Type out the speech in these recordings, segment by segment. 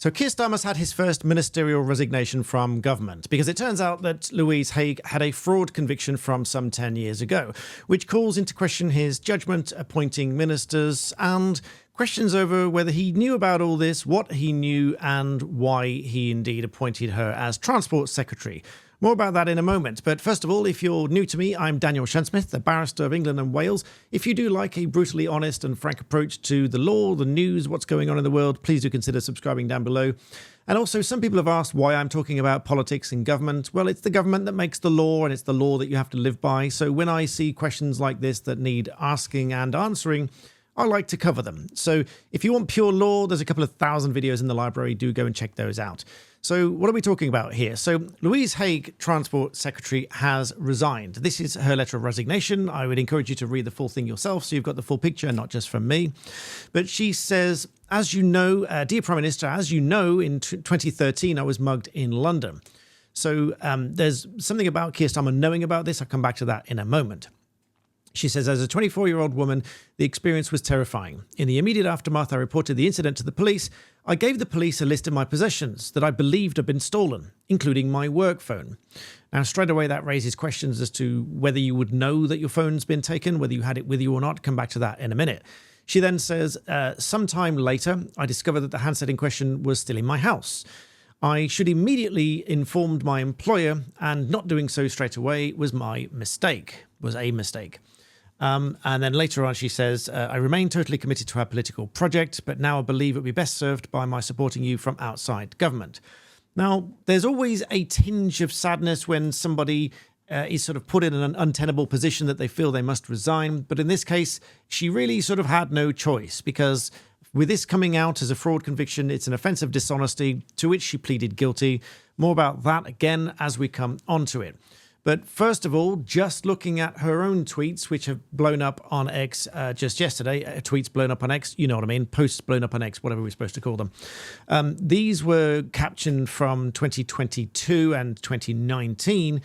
So Keir Starmer's had his first ministerial resignation from government because it turns out that Louise Haigh had a fraud conviction from some 10 years ago, which calls into question his judgment appointing ministers and questions over whether he knew about all this, what he knew, and why he indeed appointed her as Transport Secretary. More about that in a moment. But first of all, if you're new to me, I'm Daniel Shansmith, the Barrister of England and Wales. If you do like a brutally honest and frank approach to the law, the news, what's going on in the world, please do consider subscribing down below. And also, some people have asked why I'm talking about politics and government. Well, it's the government that makes the law, and it's the law that you have to live by. So when I see questions like this that need asking and answering, I like to cover them. So if you want pure law, there's a couple of thousand videos in the library. Do go and check those out. So what are we talking about here? So Louise Haigh, Transport Secretary, has resigned. This is her letter of resignation. I would encourage you to read the full thing yourself so you've got the full picture, not just from me. But she says, as you know, dear Prime Minister, as you know, in 2013, I was mugged in London. So there's something about Keir Starmer knowing about this. I'll come back to that in a moment. She says, as a 24-year-old woman, the experience was terrifying. In the immediate aftermath, I reported the incident to the police. I gave the police a list of my possessions that I believed had been stolen, including my work phone. Now, straight away, that raises questions as to whether you would know that your phone's been taken, whether you had it with you or not. Come back to that in a minute. She then says, sometime later, I discovered that the handset in question was still in my house. I should immediately informed my employer, and not doing so straight away was a mistake. And then later on, she says, I remain totally committed to our political project, but now I believe it would be best served by my supporting you from outside government. Now, there's always a tinge of sadness when somebody is sort of put in an untenable position that they feel they must resign. But in this case, she really sort of had no choice, because with this coming out as a fraud conviction, it's an offence of dishonesty to which she pleaded guilty. More about that again as we come onto it. But first of all, just looking at her own tweets, which have blown up on X just yesterday, tweets blown up on X, you know what I mean, posts blown up on X, whatever we're supposed to call them. These were captioned from 2022 and 2019,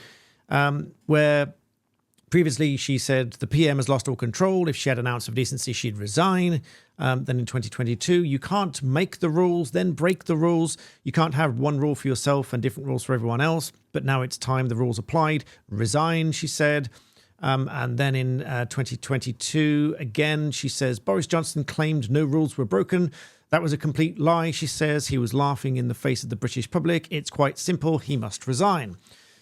where previously she said the PM has lost all control. If she had an ounce of decency, she'd resign. Then in 2022, you can't make the rules, then break the rules. You can't have one rule for yourself and different rules for everyone else. But now it's time the rules applied. Resign, she said. And then in 2022, again, she says, Boris Johnson claimed no rules were broken. That was a complete lie, she says. He was laughing in the face of the British public. It's quite simple. He must resign.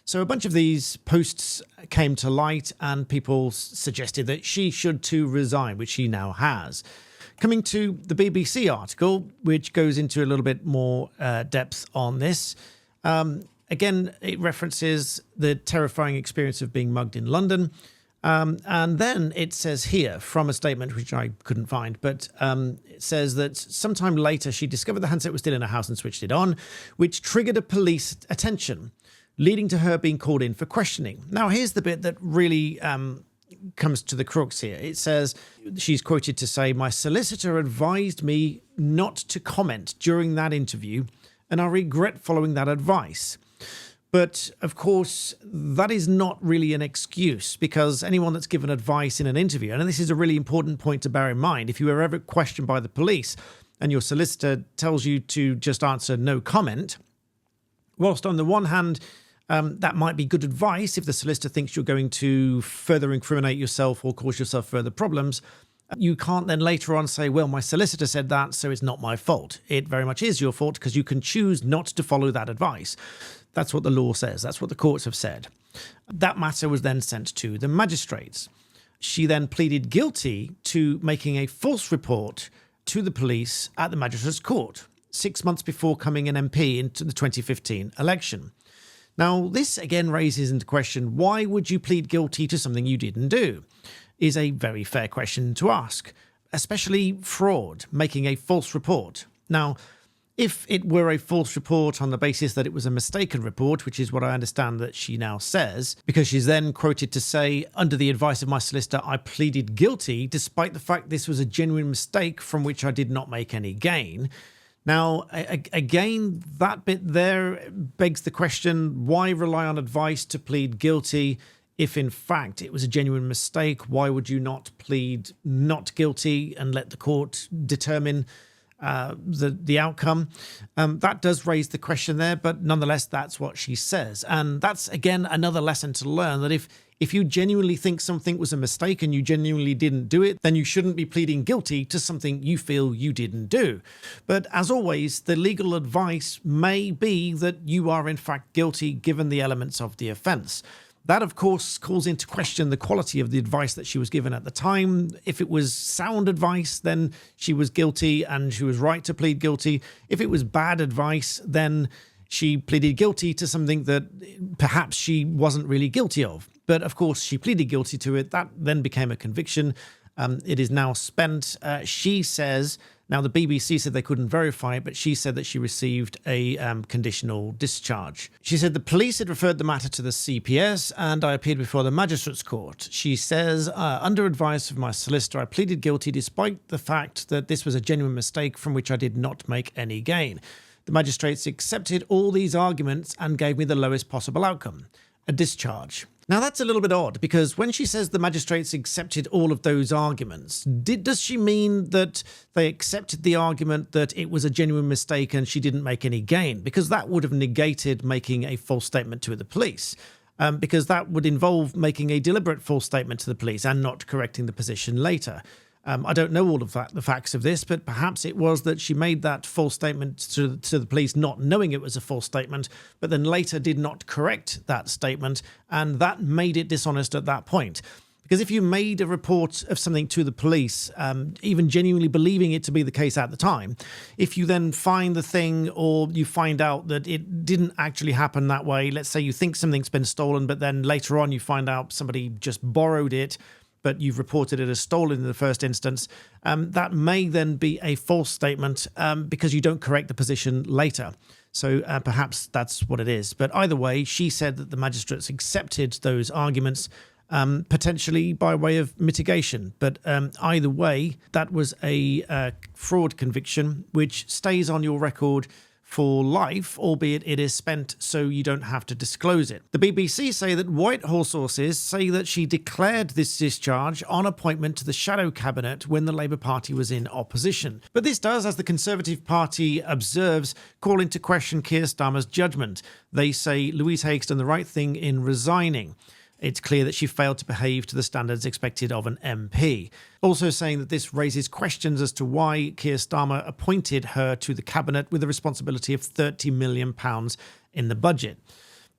So a bunch of these posts came to light and people suggested that she should too resign, which she now has. Coming to the BBC article, which goes into a little bit more depth on this. Again, it references the terrifying experience of being mugged in London. And then it says here, from a statement which I couldn't find, but it says that sometime later she discovered the handset was still in her house and switched it on, which triggered a police attention, leading to her being called in for questioning. Now, here's the bit that really comes to the crux here. It says, she's quoted to say, my solicitor advised me not to comment during that interview, and I regret following that advice. But, of course, that is not really an excuse, because anyone that's given advice in an interview, and this is a really important point to bear in mind, if you are ever questioned by the police and your solicitor tells you to just answer no comment, whilst on the one hand, that might be good advice if the solicitor thinks you're going to further incriminate yourself or cause yourself further problems. You can't then later on say, well, my solicitor said that, so it's not my fault. It very much is your fault because you can choose not to follow that advice. That's what the law says. That's what the courts have said. That matter was then sent to the magistrates. She then pleaded guilty to making a false report to the police at the magistrates' court 6 months before coming an MP into the 2015 election. Now, this again raises into question, why would you plead guilty to something you didn't do? Is a very fair question to ask, especially fraud, making a false report. Now, if it were a false report on the basis that it was a mistaken report, which is what I understand that she now says, because she's then quoted to say, under the advice of my solicitor, I pleaded guilty, despite the fact this was a genuine mistake from which I did not make any gain. Now, again, that bit there begs the question, why rely on advice to plead guilty if in fact it was a genuine mistake? Why would you not plead not guilty and let the court determine the outcome. That does raise the question there, but nonetheless, that's what she says. And that's, again, another lesson to learn, that if you genuinely think something was a mistake and you genuinely didn't do it, then you shouldn't be pleading guilty to something you feel you didn't do. But as always, the legal advice may be that you are in fact guilty given the elements of the offence. That, of course, calls into question the quality of the advice that she was given at the time. If it was sound advice, then she was guilty and she was right to plead guilty. If it was bad advice, then she pleaded guilty to something that perhaps she wasn't really guilty of. But of course, she pleaded guilty to it. That then became a conviction. It is now spent. She says, now the BBC said they couldn't verify it, but she said that she received a conditional discharge. She said the police had referred the matter to the CPS and I appeared before the Magistrates Court. She says, under advice of my solicitor, I pleaded guilty despite the fact that this was a genuine mistake from which I did not make any gain. The magistrates accepted all these arguments and gave me the lowest possible outcome, a discharge. Now, that's a little bit odd, because when she says the magistrates accepted all of those arguments, does she mean that they accepted the argument that it was a genuine mistake and she didn't make any gain? Because that would have negated making a false statement to the police, because that would involve making a deliberate false statement to the police and not correcting the position later. I don't know all of the facts of this, but perhaps it was that she made that false statement to the police not knowing it was a false statement, but then later did not correct that statement, and that made it dishonest at that point. Because if you made a report of something to the police, even genuinely believing it to be the case at the time, if you then find the thing or you find out that it didn't actually happen that way, let's say you think something's been stolen, but then later on you find out somebody just borrowed it, but you've reported it as stolen in the first instance, that may then be a false statement because you don't correct the position later. So perhaps that's what it is. But either way, she said that the magistrates accepted those arguments, potentially by way of mitigation. But either way, that was a fraud conviction, which stays on your record for life, albeit it is spent so you don't have to disclose it. The BBC say that Whitehall sources say that she declared this discharge on appointment to the shadow cabinet when the Labour Party was in opposition. But this does, as the Conservative Party observes, call into question Keir Starmer's judgment. They say Louise Haigh's done the right thing in resigning. It's clear that she failed to behave to the standards expected of an MP. Also saying that this raises questions as to why Keir Starmer appointed her to the cabinet with a responsibility of £30 million in the budget.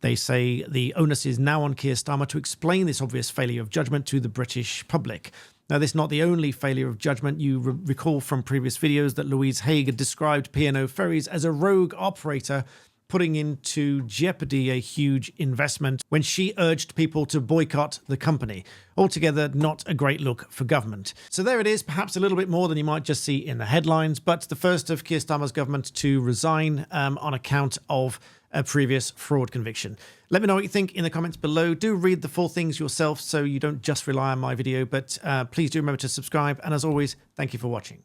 They say the onus is now on Keir Starmer to explain this obvious failure of judgment to the British public. Now, this is not the only failure of judgment. You recall from previous videos that Louise Haigh had described P&O Ferries as a rogue operator, putting into jeopardy a huge investment when she urged people to boycott the company. Altogether, not a great look for government. So there it is, perhaps a little bit more than you might just see in the headlines, but the first of Keir Starmer's government to resign on account of a previous fraud conviction. Let me know what you think in the comments below. Do read the full things yourself so you don't just rely on my video, but please do remember to subscribe. And as always, thank you for watching.